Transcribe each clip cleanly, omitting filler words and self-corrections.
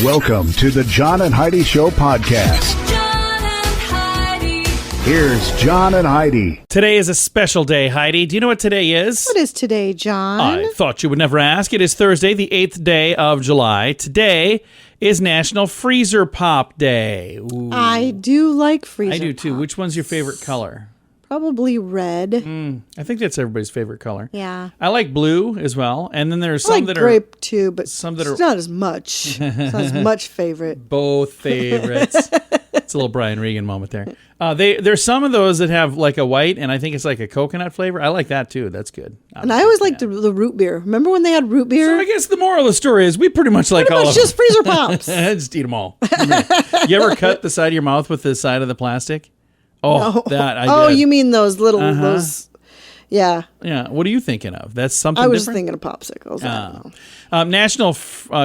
Welcome to the John and Heidi Show podcast. John and Heidi. Here's John and Heidi. Today is a special day, Heidi. Do you know what today is? What is today, John? I thought you would never ask. It is Thursday, the 8th day of July. Today is National Freezer Pop Day. Ooh. I do like freezer I do too. pops. Which one's your favorite color? Probably red. I think that's everybody's favorite color. Yeah. I like blue as well. And then there's I some like that grape too, but some that it's are- not as much. It's not as much favorite. both favorites. It's a little Brian Regan moment there. There's some of those that have like a white, and I think it's like a coconut flavor. I like that too. That's good. And I always liked the root beer. Remember when they had root beer? So I guess the moral of the story is we pretty much like all It's of them. just freezer pops. Just eat them all. You ever cut the side of your mouth with the side of the plastic? Oh, that I Oh, did. you mean those little those? Yeah, Yeah. What are you thinking of? That's something I was different? thinking of popsicles. I don't know. National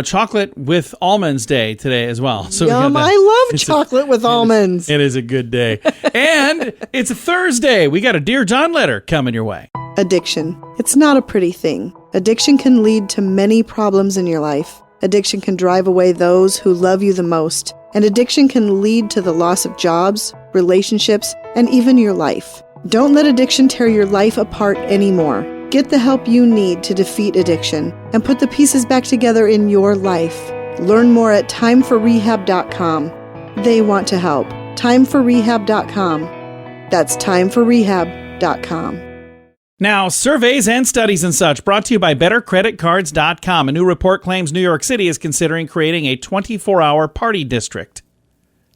Chocolate with Almonds Day today as well. So we got Yum! that. I love chocolate with almonds. It is a good day. And it's a Thursday. We got a Dear John letter coming your way. Addiction. It's not a pretty thing. Addiction can lead to many problems in your life. Addiction can drive away those who love you the most. And addiction can lead to the loss of jobs, relationships, and even your life. Don't let addiction tear your life apart anymore. Get the help you need to defeat addiction and put the pieces back together in your life. Learn more at timeforrehab.com. They want to help. Timeforrehab.com. That's timeforrehab.com. Now, surveys and studies and such brought to you by BetterCreditCards.com. A new report claims New York City is considering creating a 24-hour party district.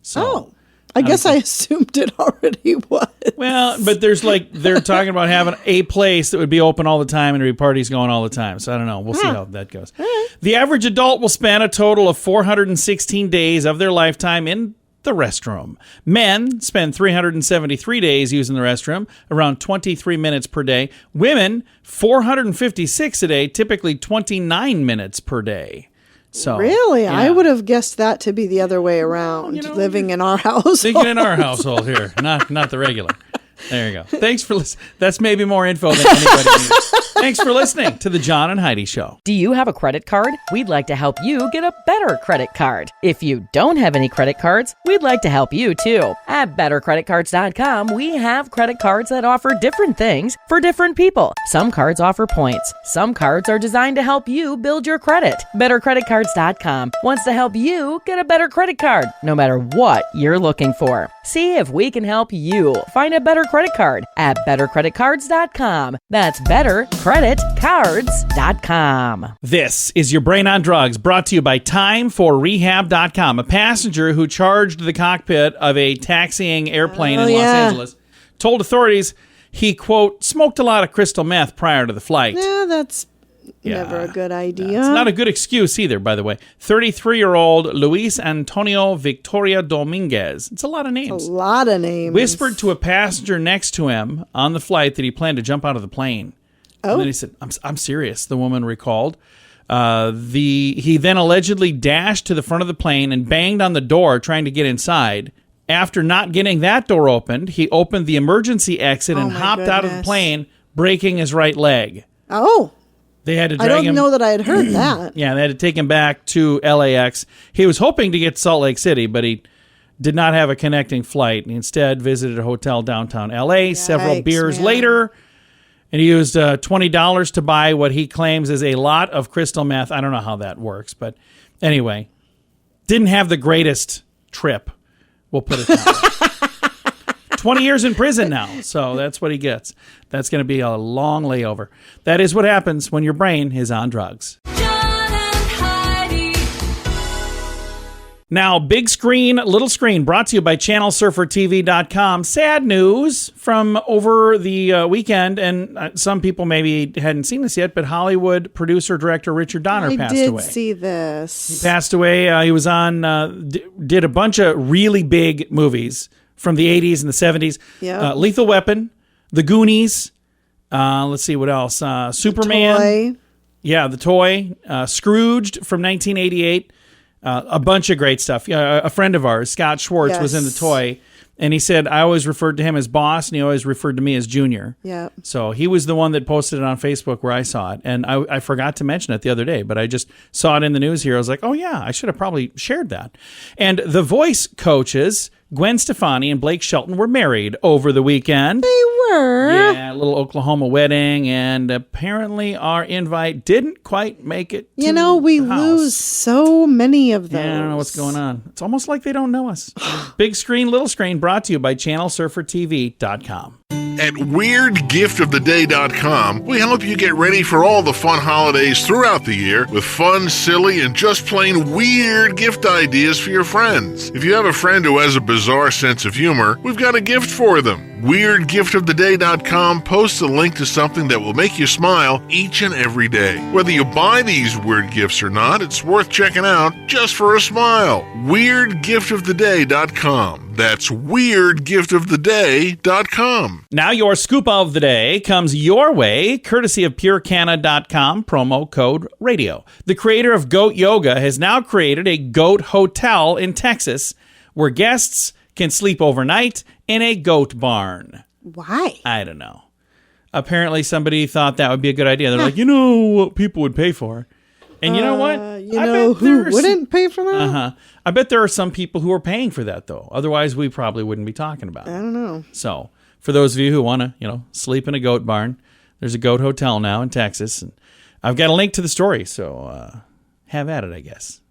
So, I guess I assumed it already was. well, but they're talking about having a place that would be open all the time and there'd be parties going all the time. So I don't know. We'll see how that goes. The average adult will spend a total of 416 days of their lifetime in the restroom. Men spend 373 days using the restroom, around 23 minutes per day. Women, 456 a day, typically 29 minutes per day. So Really? yeah. I would have guessed that to be the other way around, living in our house. Thinking in our household here, not the regular. There you go. Thanks for listening. That's maybe more info than anybody needs. Thanks for listening to the John and Heidi Show. Do you have a credit card? We'd like to help you get a better credit card. If you don't have any credit cards, we'd like to help you too. At bettercreditcards.com, we have credit cards that offer different things for different people. Some cards offer points. Some cards are designed to help you build your credit. Bettercreditcards.com wants to help you get a better credit card, no matter what you're looking for. See if we can help you find a better credit card at bettercreditcards.com. That's bettercreditcards.com. This is your Brain on Drugs, brought to you by timeforrehab.com. A passenger who charged the cockpit of a taxiing airplane in Los Angeles told authorities he, quote, smoked a lot of crystal meth prior to the flight. Yeah, that's never a good idea. It's not a good excuse either, by the way. 33-year-old Luis Antonio Victoria Dominguez. It's a lot of names. A lot of names. Whispered to a passenger next to him on the flight that he planned to jump out of the plane. Oh. And then he said, I'm serious, the woman recalled. He then allegedly dashed to the front of the plane and banged on the door trying to get inside. After not getting that door opened, he opened the emergency exit and my hopped out of the goodness. plane, breaking his right leg. Oh, They had to I drag don't him. know that I had heard that. Yeah, they had to take him back to LAX. He was hoping to get to Salt Lake City, but he did not have a connecting flight. He instead visited a hotel downtown LA. Several Yikes, beers man. later, and he used $20 to buy what he claims is a lot of crystal meth. I don't know how that works, but anyway, didn't have the greatest trip. We'll put it that way. 20 years in prison now, so that's what he gets. That's going to be a long layover. That is what happens when your brain is on drugs. John and Heidi. Now, big screen, little screen, brought to you by channelsurfertv.com. Sad news from over the weekend, and some people maybe hadn't seen this yet, but Hollywood producer, director Richard Donner passed I did away. see this. He passed away. He was on, did a bunch of really big movies from the 80s and the 70s. Yeah. Lethal Weapon, The Goonies, let's see what else. Superman. Toy. Yeah, The Toy. Scrooged from 1988. A bunch of great stuff. A friend of ours, Scott Schwartz, was in The Yes. Toy. And he said, I always referred to him as boss, and he always referred to me as junior. Yeah. So he was the one that posted it on Facebook where I saw it. And I forgot to mention it the other day, but I just saw it in the news here. I was like, oh, yeah, I should have probably shared that. And the voice coaches, Gwen Stefani and Blake Shelton, were married over the weekend. They were. Yeah, a little Oklahoma wedding. And apparently our invite didn't quite make it to We the house. lose so many of those. Yeah, I don't know what's going on. It's almost like they don't know us. Big screen, little screen, brought to you by channelsurfertv.com. At WeirdGiftOfTheDay.com, we help you get ready for all the fun holidays throughout the year with fun, silly, and just plain weird gift ideas for your friends. If you have a friend who has a bizarre sense of humor, we've got a gift for them. WeirdGiftOfTheDay.com posts a link to something that will make you smile each and every day. Whether you buy these weird gifts or not, it's worth checking out just for a smile. WeirdGiftOfTheDay.com. That's WeirdGiftOfTheDay.com. Now your scoop of the day comes your way, courtesy of PureCana.com, promo code radio. The creator of Goat Yoga has now created a goat hotel in Texas where guests can sleep overnight in a goat barn. Why? I don't know. Apparently somebody thought that would be a good idea. They're like, you know what people would pay for. And you know what? Who wouldn't pay for that? Uh-huh. I bet there are some people who are paying for that, though. Otherwise, we probably wouldn't be talking about it. I don't know. So, for those of you who want to, sleep in a goat barn, there's a goat hotel now in Texas. And I've got a link to the story, so have at it, I guess.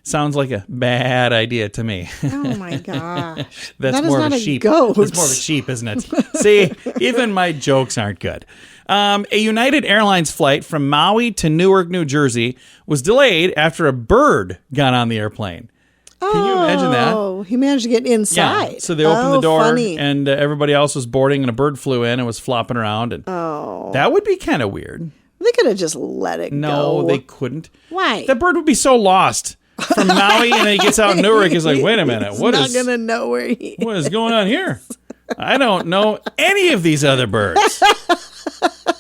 Sounds like a bad idea to me. Oh, my gosh. That's That is more of not a a sheep. goat. That's more of a sheep, isn't it? See, even my jokes aren't good. A United Airlines flight from Maui to Newark, New Jersey was delayed after a bird got on the airplane. Can you imagine that? Oh, he managed to get inside. Yeah. So they opened the door, funny. and everybody else was boarding, and a bird flew in and was flopping around. And that would be kind of weird. They could have just let it go. No, they couldn't. Why? That bird would be so lost from Maui, and then he gets out in Newark. He's like, wait a minute, He's what not is going to know where he what is going on here? I don't know any of these other birds.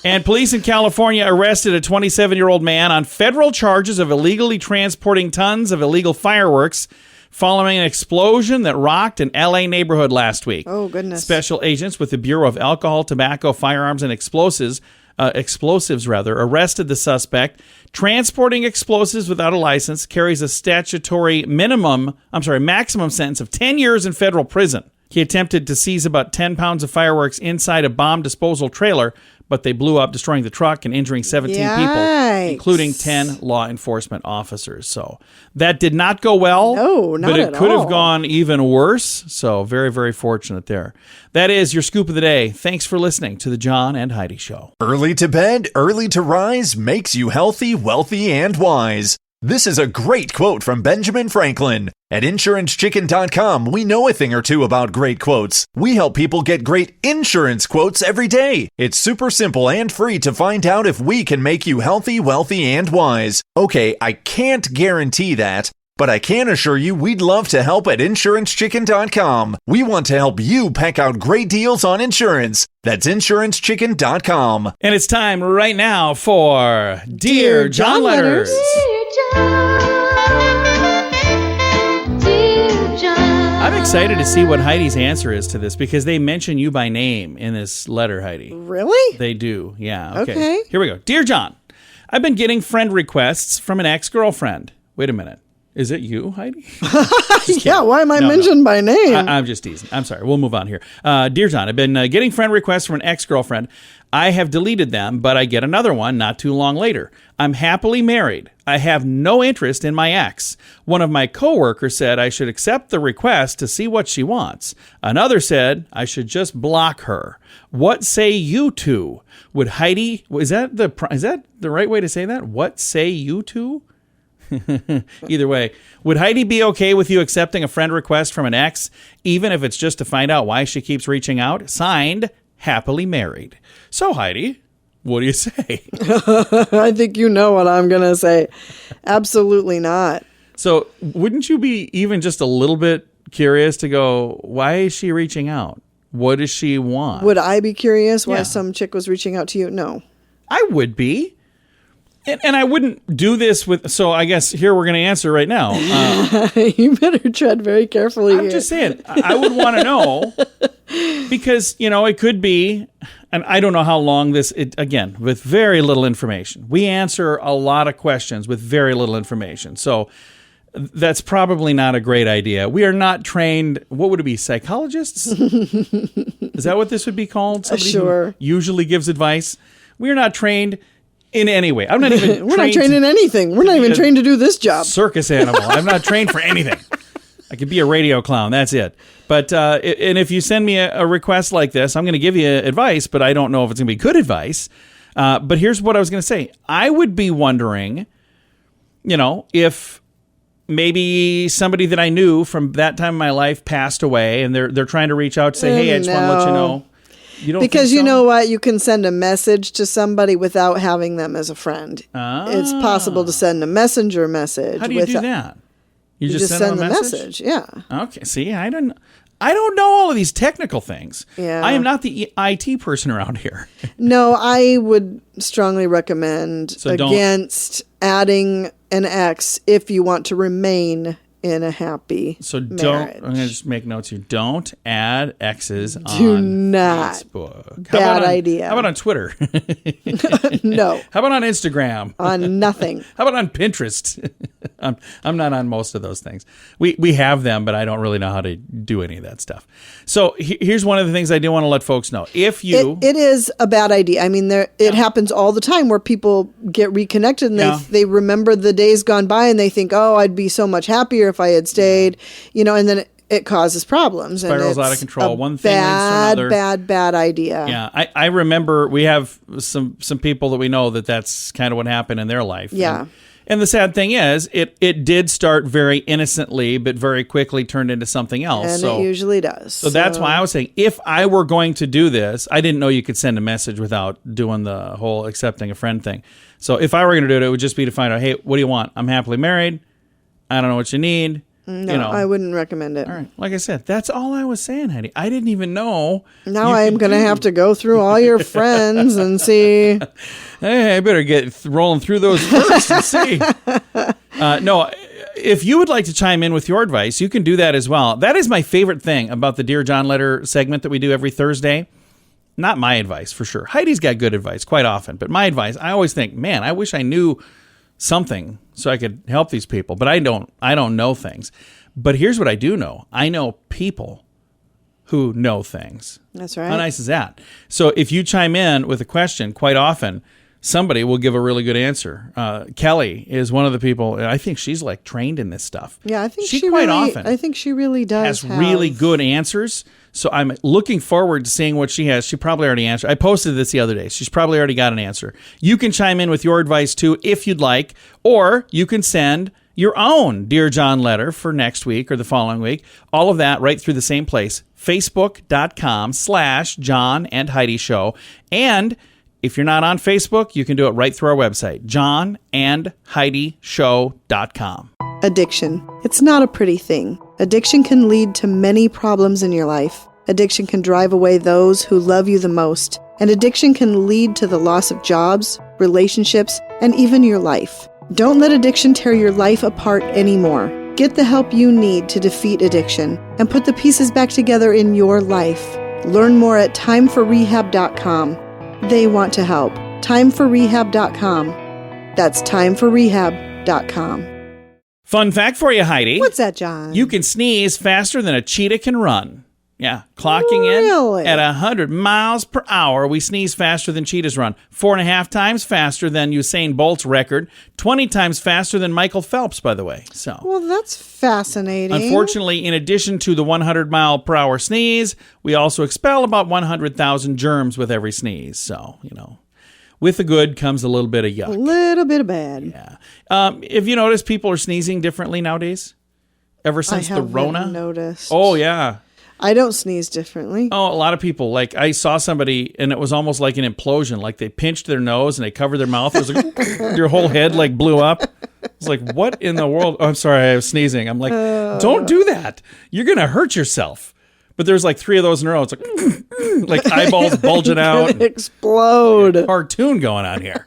And police in California arrested a 27-year-old man on federal charges of illegally transporting tons of illegal fireworks following an explosion that rocked an L.A. neighborhood last week. Oh, goodness. Special agents with the Bureau of Alcohol, Tobacco, Firearms, and Explosives arrested the suspect. Transporting explosives without a license carries a statutory maximum sentence of 10 years in federal prison. He attempted to seize about 10 pounds of fireworks inside a bomb disposal trailer, but they blew up, destroying the truck and injuring 17 people, including 10 law enforcement officers. So that did not go well. No, not but it at could all. have gone even worse. So very, very fortunate there. That is your scoop of the day. Thanks for listening to the John and Heidi Show. Early to bed, early to rise makes you healthy, wealthy, and wise. This is a great quote from Benjamin Franklin. At InsuranceChicken.com, we know a thing or two about great quotes. We help people get great insurance quotes every day. It's super simple and free to find out if we can make you healthy, wealthy, and wise. Okay, I can't guarantee that, but I can assure you we'd love to help at InsuranceChicken.com. We want to help you peck out great deals on insurance. That's InsuranceChicken.com. And it's time right now for Dear John Letters. I'm excited to see what Heidi's answer is to this because they mention you by name in this letter, Heidi. Really? They do, yeah. Okay. Here we go. Dear John, I've been getting friend requests from an ex-girlfriend. Wait a minute. Is it you, Heidi? Yeah, why am I No, mentioned by name? I'm just teasing. I'm sorry. We'll move on here. Dear John, I've been getting friend requests from an ex-girlfriend. I have deleted them, but I get another one not too long later. I'm happily married. I have no interest in my ex. One of my coworkers said I should accept the request to see what she wants. Another said I should just block her. What say you two? Would Heidi... Is that the right way to say that? What say you two? Either way, would Heidi be okay with you accepting a friend request from an ex, even if it's just to find out why she keeps reaching out? Signed, Happily Married. So, Heidi, what do you say? I think you know what I'm going to say. Absolutely not. So, wouldn't you be even just a little bit curious to go, why is she reaching out? What does she want? Would I be curious why Yeah. some chick was reaching out to you? No. I would be. And I wouldn't do this with, so I guess here we're going to answer right now. You better tread very carefully I'm here. just saying, I would want to know because, it could be, and I don't know how long again, with very little information. We answer a lot of questions with very little information. So that's probably not a great idea. We are not trained, what would it be, psychologists? Is that what this would be called? Somebody Sure. who usually gives advice? We are not trained in any way. I'm not even We're not trained in anything. We're not even trained to do this job. Circus animal. I'm not trained for anything. I could be a radio clown. That's it. But and if you send me a request like this, I'm going to give you advice, but I don't know if it's going to be good advice. But here's what I was going to say. I would be wondering, if maybe somebody that I knew from that time in my life passed away, and they're trying to reach out to say, hey, I just want to let you know. You don't Because think you so? know what? You can send a message to somebody without having them as a friend. It's possible to send a messenger message. How do you do that? You just send them a message? Yeah. Okay. See, I don't know all of these technical things. Yeah. I am not the IT person around here. No, I would strongly recommend So don't- against adding an X if you want to remain in a happy So marriage. I'm going to just make notes here. Don't add X's Do on not. Facebook. Bad idea. How about on Twitter? No, How about on Instagram? on nothing. How about on Pinterest? I'm not on most of those things. We have them, but I don't really know how to do any of that stuff. So here's one of the things I do want to let folks know. If you... It is a bad idea. I mean, it happens all the time where people get reconnected and they remember the days gone by and they think, oh, I'd be so much happier if I had stayed, and then it causes problems. Spirals and out of control. A One thing leads to another. bad idea. Yeah, I remember we have some people that we know that's kind of what happened in their life. Yeah. And the sad thing is, it did start very innocently, but very quickly turned into something else. And it usually does. So that's why I was saying, if I were going to do this, I didn't know you could send a message without doing the whole accepting a friend thing. So if I were going to do it, it would just be to find out, hey, what do you want? I'm happily married. I don't know what you need. No, I wouldn't recommend it. All right. Like I said, that's all I was saying, Heidi. I didn't even know. Now I'm going to have to go through all your friends and see. Hey, I better get rolling through those first and see. No, if you would like to chime in with your advice, you can do that as well. That is my favorite thing about the Dear John letter segment that we do every Thursday. Not my advice, for sure. Heidi's got good advice quite often, but my advice, I always think, man, I wish I knew something so I could help these people, but I don't know things. But here's what I do know. I know people who know things. That's right. How nice is that? So if you chime in with a question, quite often somebody will give a really good answer. Kelly is one of the people, and I think she's like trained in this stuff. Yeah, I think she really, often I think she really does has really good answers. So I'm looking forward to seeing what she has. She probably already answered. I posted this the other day. She's probably already got an answer. You can chime in with your advice too if you'd like, or you can send your own Dear John letter for next week or the following week. All of that right through the same place, facebook.com/John and Heidi Show. And if you're not on Facebook, you can do it right through our website, johnandheidishow.com. Addiction. It's not a pretty thing. Addiction can lead to many problems in your life. Addiction can drive away those who love you the most. And addiction can lead to the loss of jobs, relationships, and even your life. Don't let addiction tear your life apart anymore. Get the help you need to defeat addiction and put the pieces back together in your life. Learn more at timeforrehab.com. They want to help. Timeforrehab.com. That's timeforrehab.com. Fun fact for you, Heidi. What's that, John? You can sneeze faster than a cheetah can run. Yeah, clocking Really? in at 100 miles per hour. We sneeze faster than cheetahs run. 4.5 times faster than Usain Bolt's record. 20 times faster than Michael Phelps, by the way. So, Well, that's fascinating. unfortunately, in addition to the 100 mile per hour sneeze, we also expel about 100,000 germs with every sneeze. So, with the good comes a little bit of A yuck. little bit of bad. Yeah. Have you noticed people are sneezing differently nowadays? Ever since the haven't Rona? noticed. Oh, yeah. I don't sneeze differently. Oh, a lot of people. Like, I saw somebody, and it was almost like an implosion. Like, they pinched their nose, and they covered their mouth. It was like, your whole head, like, blew up. It's like, what in the world? Oh, I'm sorry, I was sneezing. I'm like, don't do that. You're going to hurt yourself. But there's like 3 of those in a row. It's like eyeballs bulging out. Gonna explode. Cartoon going on here.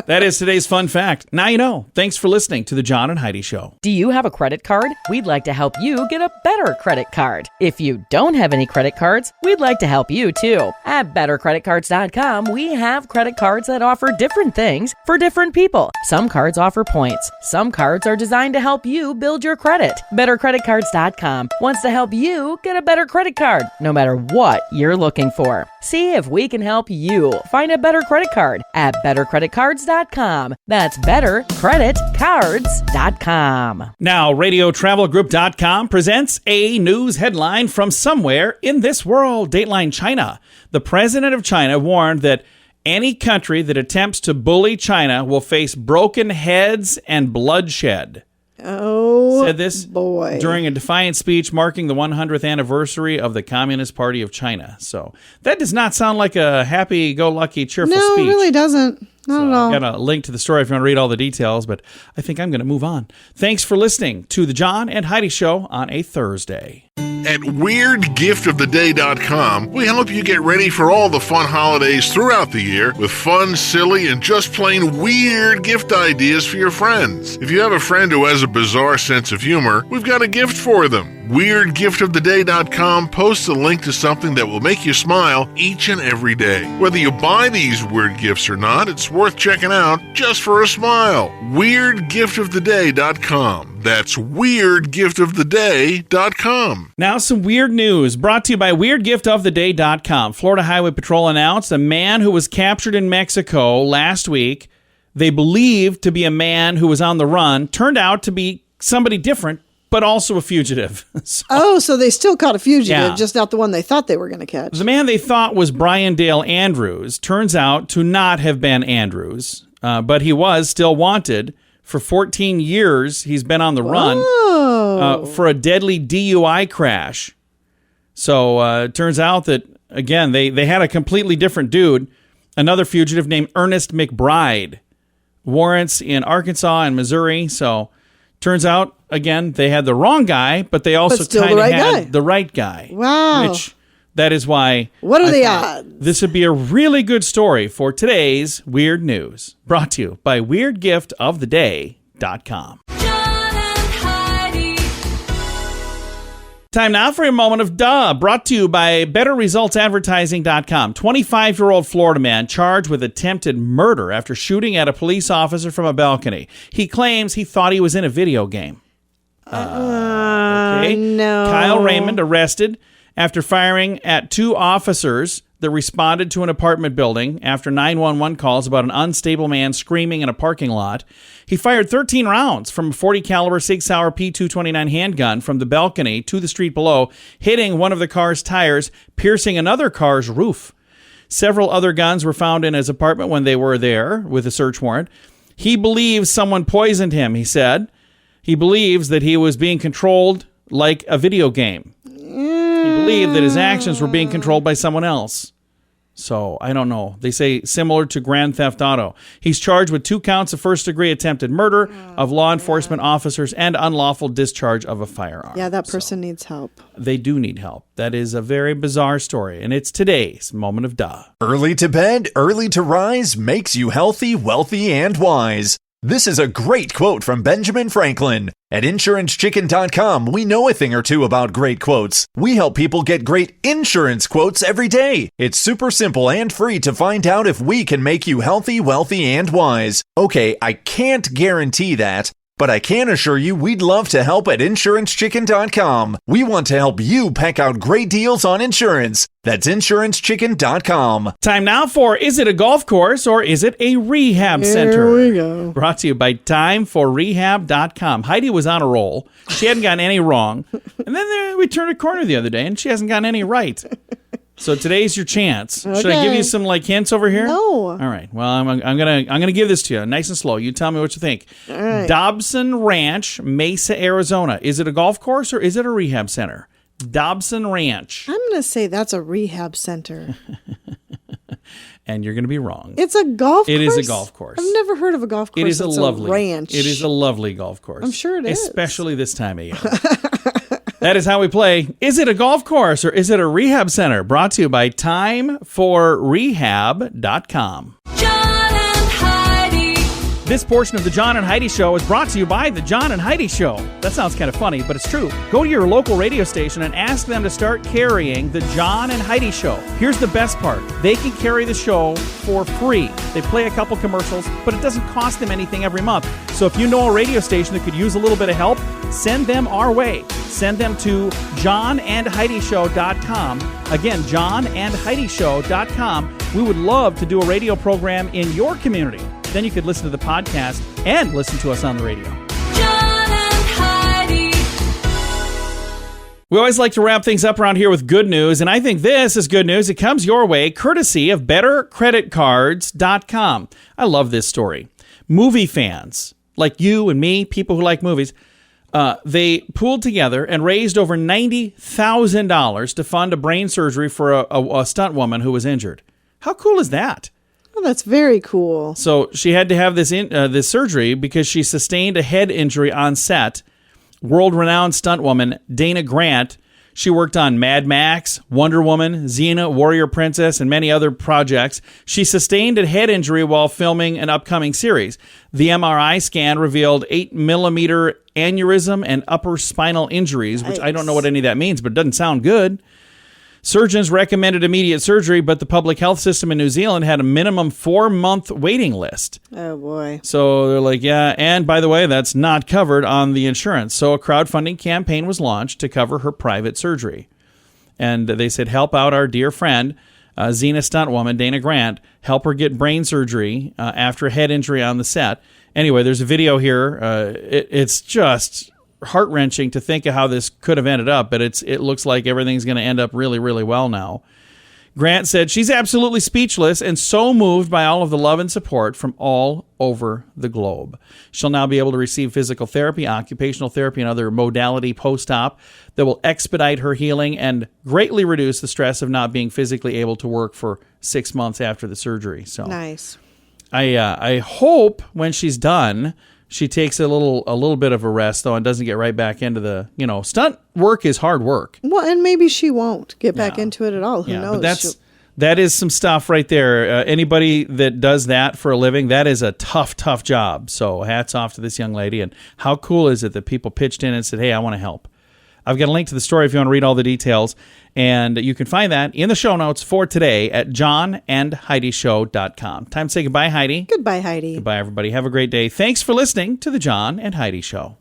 That is today's fun fact. Now you know. Thanks for listening to the John and Heidi Show. Do you have a credit card? We'd like to help you get a better credit card. If you don't have any credit cards, we'd like to help you too. At bettercreditcards.com, we have credit cards that offer different things for different people. Some cards offer points. Some cards are designed to help you build your credit. Bettercreditcards.com wants to help you get a better credit card, no matter what you're looking for. See if we can help you find a better credit card at bettercreditcards.com. That's bettercreditcards.com. Now, RadioTravelGroup.com presents a news headline from somewhere in this world. Dateline China. The president of China warned that any country that attempts to bully China will face broken heads and bloodshed. Oh, said this boy. During a defiant speech marking the 100th anniversary of the Communist Party of China. So that does not sound like a happy-go-lucky, cheerful speech. No, it really doesn't. Not at all. I've got a link to the story if you want to read all the details, but I think I'm going to move on. Thanks for listening to the John and Heidi Show on a Thursday. At WeirdGiftOfTheDay.com, we help you get ready for all the fun holidays throughout the year with fun, silly, and just plain weird gift ideas for your friends. If you have a friend who has a bizarre sense of humor, we've got a gift for them. WeirdGiftOfTheDay.com posts a link to something that will make you smile each and every day. Whether you buy these weird gifts or not, it's worth checking out just for a smile. WeirdGiftOfTheDay.com. That's WeirdGiftOfTheDay.com. Now some weird news brought to you by WeirdGiftOfTheDay.com. Florida Highway Patrol announced a man who was captured in Mexico last week, they believed to be a man who was on the run, turned out to be somebody different, but also a fugitive. So they still caught a fugitive, Yeah. just not the one they thought they were going to catch. The man they thought was Brian Dale Andrews turns out to not have been Andrews, but he was still wanted. For 14 years, he's been on the run for a deadly DUI crash. So it turns out that, again, they had a completely different dude, another fugitive named Ernest McBride. Warrants in Arkansas and Missouri. So turns out, again, they had the wrong guy, but they also kind of had the right guy. Wow. Which, that is why... What are the odds? This would be a really good story for today's Weird News. Brought to you by WeirdGiftOfTheDay.com. John and Heidi. Time now for a moment of duh, brought to you by BetterResultsAdvertising.com. 25-year-old Florida man charged with attempted murder after shooting at a police officer from a balcony. He claims he thought he was in a video game. Okay. No. Kyle Raymond arrested after firing at 2 officers that responded to an apartment building after 911 calls about an unstable man screaming in a parking lot. He fired 13 rounds from a .40 caliber Sig Sauer P229 handgun from the balcony to the street below, hitting one of the car's tires, piercing another car's roof. Several other guns were found in his apartment when they were there with a search warrant. He believes someone poisoned him, he said. He believes that he was being controlled like a video game. He believed that his actions were being controlled by someone else. So, I don't know. They say similar to Grand Theft Auto. He's charged with 2 counts of first-degree attempted murder of law enforcement officers and unlawful discharge of a firearm. Yeah, that person needs help. They do need help. That is a very bizarre story, and it's today's Moment of Duh. Early to bed, early to rise makes you healthy, wealthy, and wise. This is a great quote from Benjamin Franklin. At InsuranceChicken.com, we know a thing or two about great quotes. We help people get great insurance quotes every day. It's super simple and free to find out if we can make you healthy, wealthy, and wise. Okay, I can't guarantee that, but I can assure you we'd love to help at InsuranceChicken.com. We want to help you peck out great deals on insurance. That's InsuranceChicken.com. Time now for Is It a Golf Course or Is It a Rehab Center? Here we go. Brought to you by TimeForRehab.com. Heidi was on a roll. She hadn't gotten any wrong. And then we turned a corner the other day and she hasn't gotten any right. So today's your chance. Should I give you some hints over here? No. All right. Well, I'm gonna give this to you nice and slow. You tell me what you think. All right. Dobson Ranch, Mesa, Arizona. Is it a golf course or is it a rehab center? Dobson Ranch. I'm going to say that's a rehab center. And you're going to be wrong. It's a golf course? It is a golf course. I've never heard of a golf course. It is a that's lovely ranch. It is a lovely golf course. I'm sure it is. Especially this time of year. That is how we play. Is it a golf course or is it a rehab center? Brought to you by timeforrehab.com. John and Heidi. This portion of the John and Heidi Show is brought to you by the John and Heidi Show. That sounds kind of funny, but it's true. Go to your local radio station and ask them to start carrying the John and Heidi Show. Here's the best part. They can carry the show for free. They play a couple commercials, but it doesn't cost them anything every month. So if you know a radio station that could use a little bit of help, send them our way. Send them to johnandheidishow.com. Again, johnandheidishow.com. We would love to do a radio program in your community. Then you could listen to the podcast and listen to us on the radio. John and Heidi. We always like to wrap things up around here with good news, and I think this is good news. It comes your way courtesy of bettercreditcards.com. I love this story. Movie fans, like you and me, people who like movies, they pooled together and raised over $90,000 to fund a brain surgery for a stunt woman who was injured. How cool is that? Oh, that's very cool. So she had to have this surgery because she sustained a head injury on set. World-renowned stunt woman Dana Grant. She worked on Mad Max, Wonder Woman, Xena, Warrior Princess, and many other projects. She sustained a head injury while filming an upcoming series. The MRI scan revealed 8mm aneurysm and upper spinal injuries, which I don't know what any of that means, but it doesn't sound good. Surgeons recommended immediate surgery, but the public health system in New Zealand had a minimum 4-month waiting list. Oh, boy. So they're like, yeah, and by the way, that's not covered on the insurance. So a crowdfunding campaign was launched to cover her private surgery. And they said, help out our dear friend, Xena stunt woman, Dana Grant, help her get brain surgery after a head injury on the set. Anyway, there's a video here. It's just heart-wrenching to think of how this could have ended up, but it looks like everything's going to end up really, really well now. Grant said she's absolutely speechless and so moved by all of the love and support from all over the globe. She'll now be able to receive physical therapy, occupational therapy, and other modality post-op that will expedite her healing and greatly reduce the stress of not being physically able to work for 6 months after the surgery. So Nice. I hope when she's done, she takes a little bit of a rest, though, and doesn't get right back into the, stunt work is hard work. Well, and maybe she won't get back into it at all. Who knows? But that is some stuff right there. Anybody that does that for a living, that is a tough, tough job. So hats off to this young lady. And how cool is it that people pitched in and said, hey, I want to help. I've got a link to the story if you want to read all the details. And you can find that in the show notes for today at johnandheidishow.com. Time to say goodbye, Heidi. Goodbye, Heidi. Goodbye, everybody. Have a great day. Thanks for listening to The John and Heidi Show.